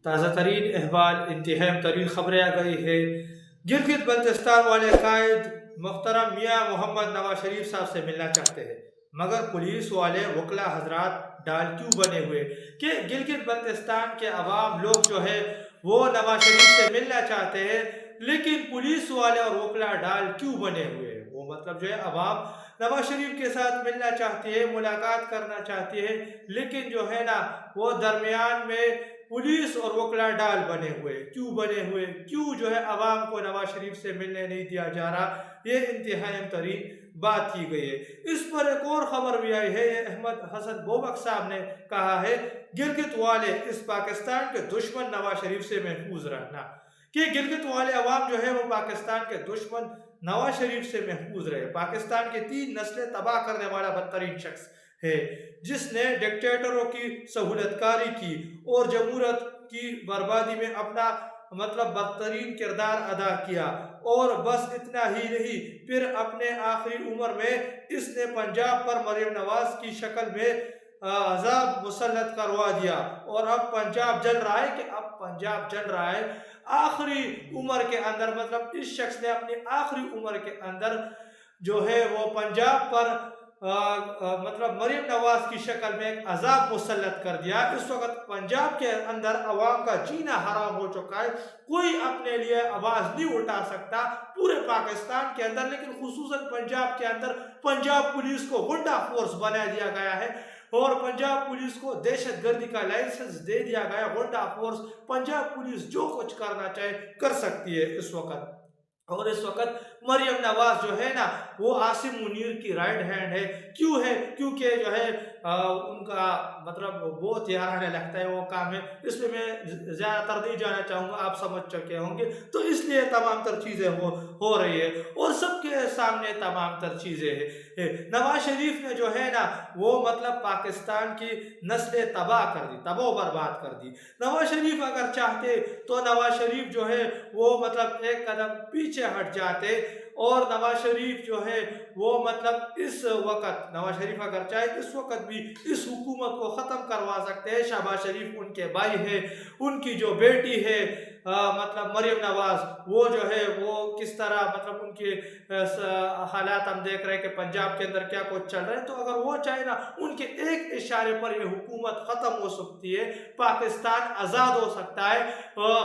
تازہ ترین احوال، انتہائی ترین خبریں آ گئی ہے۔ گلگت بلتستان والے قائد محترم میاں محمد نواز شریف صاحب سے ملنا چاہتے ہیں، مگر پولیس والے وکلا حضرات ڈال کیوں بنے ہوئے کہ گلگت بلتستان کے عوام لوگ جو ہے وہ نواز شریف سے ملنا چاہتے ہیں، لیکن پولیس والے اور وکلا ڈال کیوں بنے ہوئے ہیں؟ وہ مطلب جو ہے عوام نواز شریف کے ساتھ ملنا چاہتی ہے، ملاقات کرنا چاہتی ہے، لیکن جو ہے نا وہ درمیان میں پولیس اور وکلا ڈال بنے ہوئے۔ کیوں بنے ہوئے؟ کیوں جو ہے عوام کو نواز شریف سے ملنے نہیں دیا جا رہا؟ یہ انتہائی ترین بات کی گئی ہے۔ اس پر ایک اور خبر بھی آئی ہے، یہ احمد حسن بوبک صاحب نے کہا ہے گلگت والے اس پاکستان کے دشمن نواز شریف سے محفوظ رہنا، کہ گلگت والے عوام جو ہے وہ پاکستان کے دشمن نواز شریف سے محفوظ رہے۔ پاکستان کی 3 نسلیں تباہ کرنے والا بدترین شخص ہے، جس نے ڈکٹیٹروں کی سہولت کاری کی اور جمہوریت کی بربادی میں اپنا بدترین کردار ادا کیا۔ اور بس اتنا ہی نہیں، پھر اپنے آخری عمر میں اس نے پنجاب پر مریم نواز کی شکل میں عذاب مسلط کروا دیا، اور اب پنجاب جل رہا ہے آخری عمر کے اندر، اس شخص نے اپنی آخری عمر کے اندر جو ہے وہ پنجاب پر مریم نواز کی شکل میں ایک عذاب مسلط کر دیا۔ اس وقت پنجاب کے اندر عوام کا جینا حرام ہو چکا ہے، کوئی اپنے لیے آواز نہیں اٹھا سکتا پورے پاکستان کے اندر، لیکن خصوصاً پنجاب کے اندر پنجاب پولیس کو غنڈہ فورس بنا دیا گیا ہے، اور پنجاب پولیس کو دہشت گردی کا لائسنس دے دیا گیا۔ غنڈہ فورس، پنجاب پولیس جو کچھ کرنا چاہے کر سکتی ہے اس وقت۔ اور اس وقت مریم نواز جو ہے نا وہ عاصم منیر کی رائٹ ہینڈ ہے۔ کیوں ہے؟ کیونکہ جو ہے ان کا بہت یارانہ لگتا ہے وہ کام ہے، اس میں زیادہ تر نہیں جانا چاہوں گا، آپ سمجھ چکے ہوں گے، تو اس لیے تمام تر چیزیں ہو رہی ہے، اور سب کے سامنے تمام تر چیزیں ہیں۔ نواز شریف نے جو ہے نا وہ پاکستان کی نسلیں تباہ کر دی، تباہ و برباد کر دی۔ نواز شریف اگر چاہتے تو نواز شریف جو ہے وہ ایک قدم پیچھے ہٹ جاتے، اور نواز شریف جو ہے وہ اس وقت، نواز شریف اگر چاہے اس وقت بھی اس حکومت کو ختم کروا سکتے ہیں۔ شہباز شریف ان کے بھائی ہے، ان کی جو بیٹی ہے مریم نواز، وہ جو ہے وہ کس طرح ان کے حالات ہم دیکھ رہے ہیں کہ پنجاب کے اندر کیا کچھ چل رہا ہے، تو اگر وہ چاہے نا ان کے ایک اشارے پر یہ حکومت ختم ہو سکتی ہے، پاکستان آزاد ہو سکتا ہے،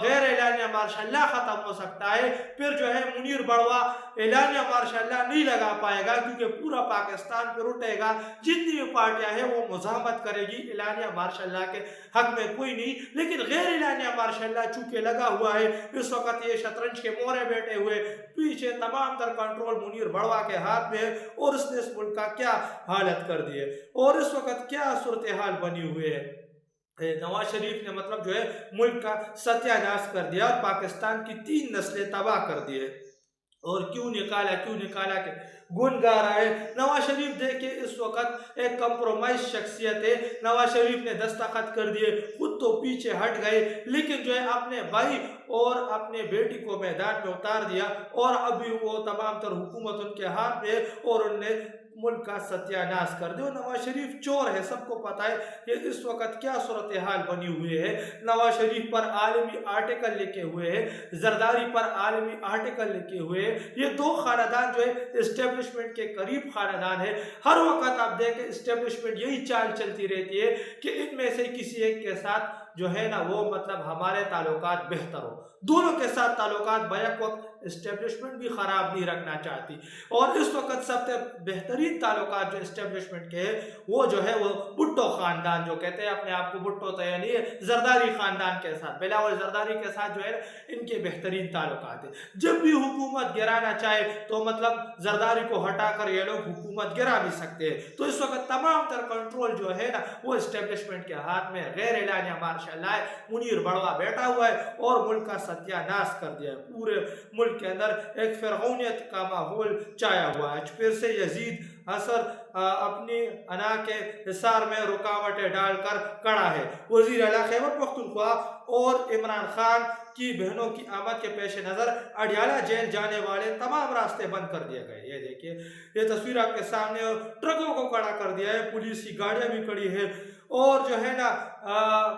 غیر اعلانیہ مارشل لا ختم ہو سکتا ہے۔ پھر جو ہے منیر بڑوا اعلانیہ مارشل لا نہیں لگا پائے گا، کیونکہ پورا پاکستان پہ اٹھے گا، جتنی بھی پارٹیاں ہیں وہ مزاحمت کرے گی، اعلانیہ مارشل لا کے حق میں کوئی نہیں۔ لیکن غیر اعلانیہ مارشل لا چونکہ لگا ہوا ہے، اس وقت یہ شطرنج کے مورے بیٹھے ہوئے، پیچھے تمام تر کنٹرول منیر بڑوا کے ہاتھ میں ہے، اور اس نے اس ملک کا کیا حالت کر دی ہے، اور اس وقت کیا صورتحال بنی ہوئی ہے۔ نواز شریف نے جو ہے ملک کا ستیہ ناش کر دیا، اور پاکستان کی 3 نسلیں تباہ کر دیے۔ اور کیوں نکالا کہ گن گا رہا ہے نواز شریف؟ دیکھیں اس وقت ایک کمپرومائز شخصیت ہے، نواز شریف نے دستخط کر دیے، خود تو پیچھے ہٹ گئے، لیکن جو ہے اپنے بھائی اور اپنے بیٹی کو میدان میں اتار دیا، اور ابھی وہ تمام تر حکومت ان کے ہاتھ میں، اور ان نے ملک کا ستیہ ناش کر دیا۔ نواز شریف چور ہے، سب کو پتا ہے کہ اس وقت کیا صورتحال بنی ہوئی ہے۔ نواز شریف پر عالمی آرٹیکل لکھے ہوئے ہیں، زرداری پر عالمی آرٹیکل لکھے ہوئے ہیں۔ یہ 2 خاندان جو ہے اسٹیبلشمنٹ کے قریب خاندان ہے، ہر وقت آپ دیکھیں اسٹیبلشمنٹ یہی چال چلتی رہتی ہے کہ ان میں سے کسی ایک کے ساتھ جو ہے نا وہ ہمارے تعلقات بہتر ہو، دونوں کے ساتھ تعلقات بیک وقت اسٹیبلشمنٹ بھی خراب نہیں رکھنا چاہتی، اور اس وقت سب سے بہترین تعلقات جو اسٹیبلشمنٹ کے ہیں وہ جو ہے وہ بھٹو خاندان، جو کہتے ہیں اپنے آپ کو بھٹو تو یعنی زرداری خاندان کے ساتھ، بلاول زرداری کے ساتھ جو ہے ان کے بہترین تعلقات ہیں۔ جب بھی حکومت گرانا چاہے تو زرداری کو ہٹا کر یہ لوگ حکومت گرا بھی سکتے ہیں، تو اس وقت تمام تر کنٹرول جو ہے نا وہ اسٹیبلشمنٹ کے ہاتھ میں، غیر اعلانیہ مارشل لا ہے، منیر بڑوا بیٹھا ہوا ہے، اور ملک کا ستیہ ناش کر دیا ہے۔ پورے ملک کے اندر ایک فرعونیت کا ماحول چھایا ہوا ہے۔ پھر سے یزید اثر اپنی انا کے حصار میں رکاوٹیں ڈال کر کڑا ہے۔ وزیر اعلیٰ خیبر پختونخوا اور عمران خان کی بہنوں کی آمد کے پیش نظر اڈیالہ جیل جانے والے تمام راستے بند کر دیے گئے. یہ دیکھیے یہ تصویر آپ کے سامنے, ٹرکوں کو کھڑا کر دیا ہے, پولیس کی گاڑیاں بھی کھڑی ہے, اور جو ہے نا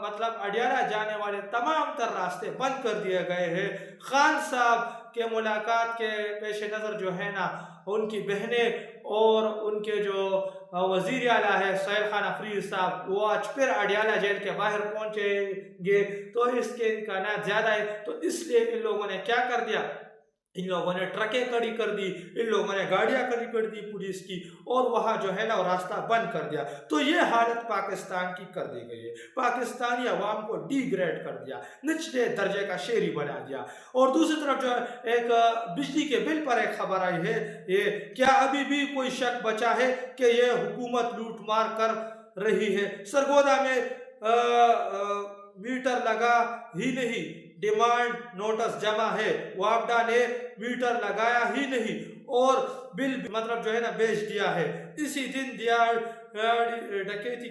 مطلب اڈیالہ جانے والے تمام تر راستے بند کر دیے گئے ہیں. خان صاحب کے ملاقات کے پیش نظر جو ہے نا ان کی بہنیں اور ان کے جو وزیر اعلیٰ ہے سہیل خان افریدی صاحب, وہ آج پھر اڈیالہ جیل کے باہر پہنچیں گے, تو اس کے امکانات زیادہ ہے. تو اس لیے ان لوگوں نے کیا کر دیا, ان لوگوں نے ٹرکیں کھڑی کر دی, ان لوگوں نے گاڑیاں کھڑی کر دی پولیس کی, اور وہاں جو ہے نا وہ راستہ بند کر دیا. تو یہ حالت پاکستان کی کر دی گئی ہے. پاکستانی عوام کو ڈی گریڈ کر دیا, نچلے درجے کا شہری بنا دیا. اور دوسری طرف جو ایک بجلی کے بل پر ایک خبر آئی ہے, یہ کیا ابھی بھی کوئی شک بچا ہے کہ یہ حکومت لوٹ مار کر رہی ہے. سرگودا میں میٹر لگا ہی نہیں, ڈیمانڈ نوٹس جمع ہے, وابڈا نے میٹر لگایا ہی نہیں اور بل مطلب جو ہے نا بیچ دیا ہے. اسی دن ڈکیتی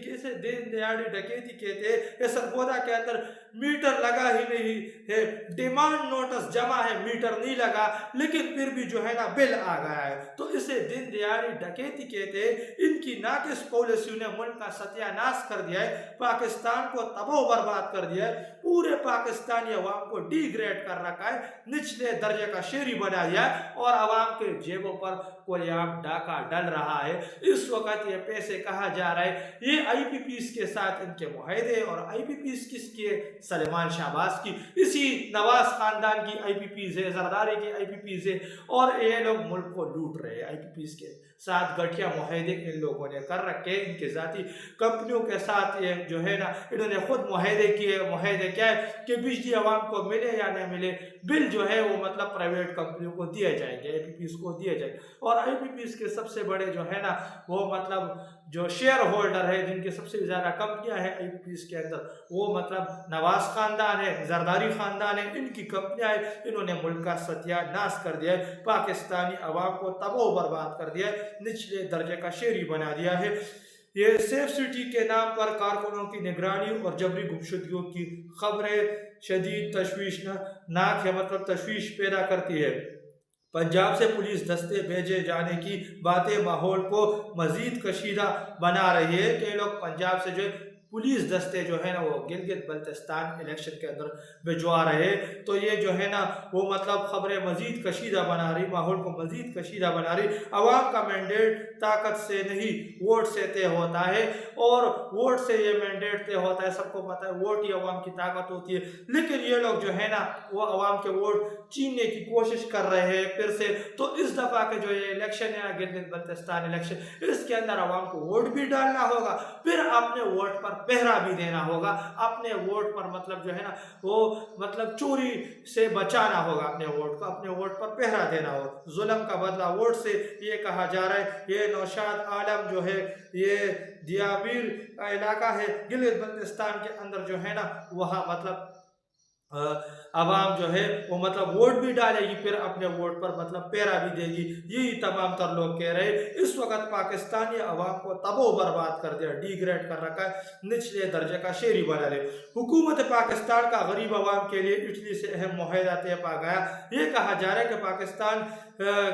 کہتے ہیں, سرگودا کے اندر میٹر لگا ہی نہیں ہے, ڈیمانڈ نوٹس جمع ہے, میٹر نہیں لگا, لیکن پھر بھی جو ہے نا بل آ گیا ہے. تو اسے دن دیہڑی ڈکیتی کہتے ہیں. ان کی ناقص پالیسیوں نے ملک کا ستیہ ناش کر دیا ہے, پاکستان کو تباہ و برباد کر دیا ہے, پورے پاکستانی عوام کو ڈی گریڈ کر رکھا ہے, نچلے درجے کا شہری بنا دیا ہے, اور عوام کے جیبوں پر کوئی عام ڈاکہ ڈل رہا ہے. اس وقت یہ پیسے کہا جا رہا ہے, یہ آئی پی پیز کے ساتھ ان کے معاہدے, اور آئی پی پیز کس کے, سلیمان شہباز کی, اسی نواز خاندان کی آئی پی پیز ہے, زرداری کی آئی پی پیز ہے, اور یہ لوگ ملک کو لوٹ رہے ہیں. آئی پی پیز کے ساتھ گٹھیا معاہدے ان لوگوں نے کر رکھے, ان کے ذاتی کمپنیوں کے ساتھ یہ جو ہے نا انہوں نے خود معاہدے کیے. معاہدے کیا ہے کہ بجلی عوام کو ملے یا نہ ملے, بل جو ہے وہ مطلب پرائیویٹ کمپنیوں کو دیے جائیں گے, آئی پی پیز کو دیے جائیں گے. اور آئی پی پیز کے سب سے بڑے جو ہے نا وہ مطلب جو شیئر ہولڈر ہے, جن کے سب سے زیادہ کمپنیاں ہیں آئی پی پیز کے اندر, وہ مطلب نواز خاندان ہے, زرداری خاندان ہے, ان کی کمپنیاں ہیں. انہوں نے ملک کا ستیہ ناش کر دیا ہے, پاکستانی عوام کو تباہ و برباد کر دیا ہے, نچلے درجے کا شہری بنا دیا ہے. یہ سیف سٹی کے نام پر کارکنوں کی نگرانی اور جبری گمشدگیوں کی خبریں شدید تشویشناک ہے, مطلب تشویش پیدا کرتی ہے. پنجاب سے پولیس دستے بھیجے جانے کی باتیں ماحول کو مزید کشیدہ بنا رہی ہے, کہ لوگ پنجاب سے جو پولیس دستے جو ہے نا وہ گلگت بلتستان الیکشن کے اندر بھجوا رہے, تو یہ جو ہے نا وہ مطلب خبریں مزید کشیدہ بنا رہی, ماحول کو مزید کشیدہ بنا رہی. عوام کا مینڈیٹ طاقت سے نہیں ووٹ سے طے ہوتا ہے, اور ووٹ سے یہ مینڈیٹ طے ہوتا ہے, سب کو پتہ ہے ووٹ ہی عوام کی طاقت ہوتی ہے. لیکن یہ لوگ جو ہے نا وہ عوام کے ووٹ چھیننے کی کوشش کر رہے ہیں پھر سے. تو اس دفعہ کے جو یہ الیکشن ہے گلگت بلتستان الیکشن, اس کے اندر عوام کو ووٹ بھی ڈالنا ہوگا, پھر اپنے ووٹ پر پہرا بھی دینا ہوگا, اپنے ووٹ پر مطلب جو ہے نا وہ مطلب چوری سے بچانا ہوگا, اپنے ووٹ کو اپنے ووٹ پر پہرا دینا ہوگا. ظلم کا بدلہ ووٹ سے, یہ کہا جا رہا ہے. یہ نوشاد عالم جو ہے یہ دیابیر کا علاقہ ہے گلگت بلتستان کے اندر جو ہے نا, وہاں مطلب عوام جو ہے وہ مطلب ووٹ بھی ڈالے گی, پھر اپنے ووٹ پر مطلب پیرا بھی دے گی. یہی تمام تر لوگ کہہ رہے. اس وقت پاکستانی عوام کو تباہ و برباد کر دیا, ڈی گریڈ کر رکھا ہے, نچلے درجے کا شہری بنا رہے. حکومت پاکستان کا غریب عوام کے لیے اٹلی سے اہم معاہدہ طے پا گیا. یہ کہا جا رہا ہے کہ پاکستان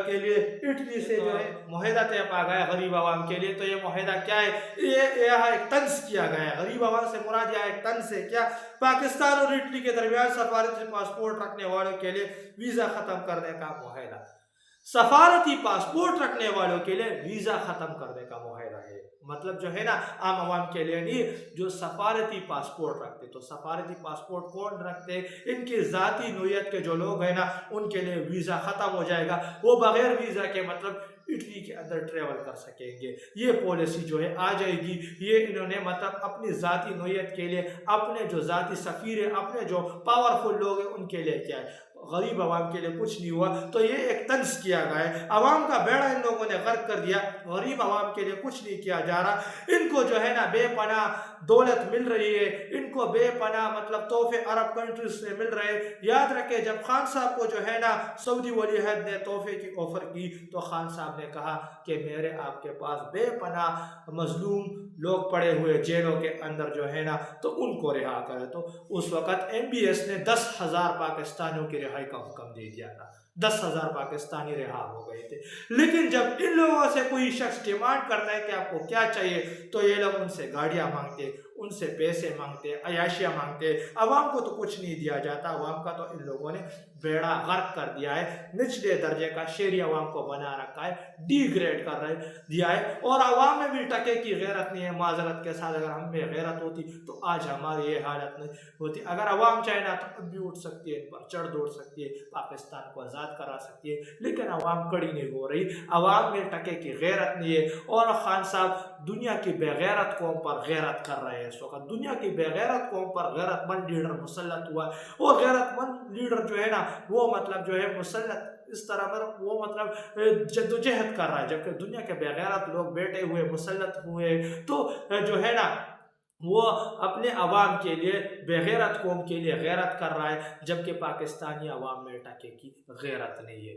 کے لیے اٹلی سے جو ہے معاہدہ طے پا گیا غریب عوام کے لیے. تو یہ معاہدہ کیا ہے, یہ ایک طنز کیا گیا ہے, غریب عوام سے مراد یہ ایک طنز ہے. کیا, پاکستان اور اٹلی کے درمیان سفارتی پاسپورٹ رکھنے والوں کے لیے ویزا ختم کرنے کا معاہدہ, سفارتی پاسپورٹ رکھنے والوں کے لیے ویزا ختم کرنے کا معاہدہ ہے. مطلب جو ہے نا عام عوام کے لیے نہیں, جو سفارتی پاسپورٹ رکھتے. تو سفارتی پاسپورٹ کون رکھتے, ان کی ذاتی نوعیت کے جو لوگ ہیں نا ان کے لیے ویزا ختم ہو جائے گا, وہ بغیر ویزا کے مطلب اٹلی کے اندر ٹریول کر سکیں گے. یہ پالیسی جو ہے آ جائے گی. یہ انہوں نے مطلب اپنی ذاتی نوعیت کے لیے, اپنے جو ذاتی سفیر ہیں, اپنے جو پاورفل لوگ ہیں ان کے لیے کیا ہے. غریب عوام کے لیے کچھ نہیں ہوا، تو یہ ایک طنز کیا گیا ہے۔ عوام کا بیڑا ان لوگوں نے غرق کر دیا، غریب عوام کے لیے کچھ نہیں کیا جا رہا۔ ان کو جو ہے نا بے پناہ دولت مل رہی ہے، ان کو بے پناہ مطلب تحفے عرب کنٹریز سے مل رہے۔ یاد رکھیں جب خان صاحب کو جو ہے نا سعودی ولی عہد نے تحفے کی آفر کی تو خان صاحب نے کہا کہ میرے آپ کے پاس بے پناہ مظلوم لوگ پڑے ہوئے جیلوں کے اندر جو ہے نا، تو ان کو رہا کرے۔ تو اس وقت MBS نے 10,000 پاکستانیوں کی رہائی کا حکم دے دیا تھا، 10,000 پاکستانی رہا ہو گئے تھے۔ لیکن جب ان لوگوں سے کوئی شخص ڈیمانڈ کرتا ہے کہ آپ کو کیا چاہیے، تو یہ لوگ ان سے گاڑیاں مانگتے، ان سے پیسے مانگتے، عیاشیاں مانگتے۔ عوام کو تو کچھ نہیں دیا جاتا، عوام کا تو ان لوگوں نے بیڑا غرق کر دیا ہے، نچلے درجے کا شہری عوام کو بنا رکھا ہے، ڈی گریڈ کر دیا ہے۔ اور عوام میں بھی ٹکے کی غیرت نہیں ہے۔ معذرت کے ساتھ اگر ہم میں غیرت ہوتی تو آج ہماری یہ حالت نہیں ہوتی۔ اگر عوام چاہے نا تو اب بھی اٹھ سکتی ہے، پر چڑھ دوڑ سکتی ہے، پاکستان کو آزاد کرا سکتی ہے، لیکن عوام کڑی نہیں ہو رہی، عوام میں ٹکے کی غیرت نہیں ہے۔ اور خان صاحب دنیا کی بے غیرت قوم پر غیرت کر رہے ہیں اس وقت، دنیا کی بے غیرت قوم پر غیرت مند لیڈر مسلط ہوا ہے، اور غیرت مند لیڈر جو ہے نا وہ مطلب جو ہے مسلط اس طرح پر وہ مطلب جدوجہد کر رہا ہے، جبکہ دنیا کے بے غیرت لوگ بیٹھے ہوئے مسلط ہوئے تو جو ہے نا وہ اپنے عوام کے لیے بے غیرت قوم کے لیے غیرت کر رہا ہے، جبکہ پاکستانی عوام میں ٹکے کی غیرت نہیں ہے۔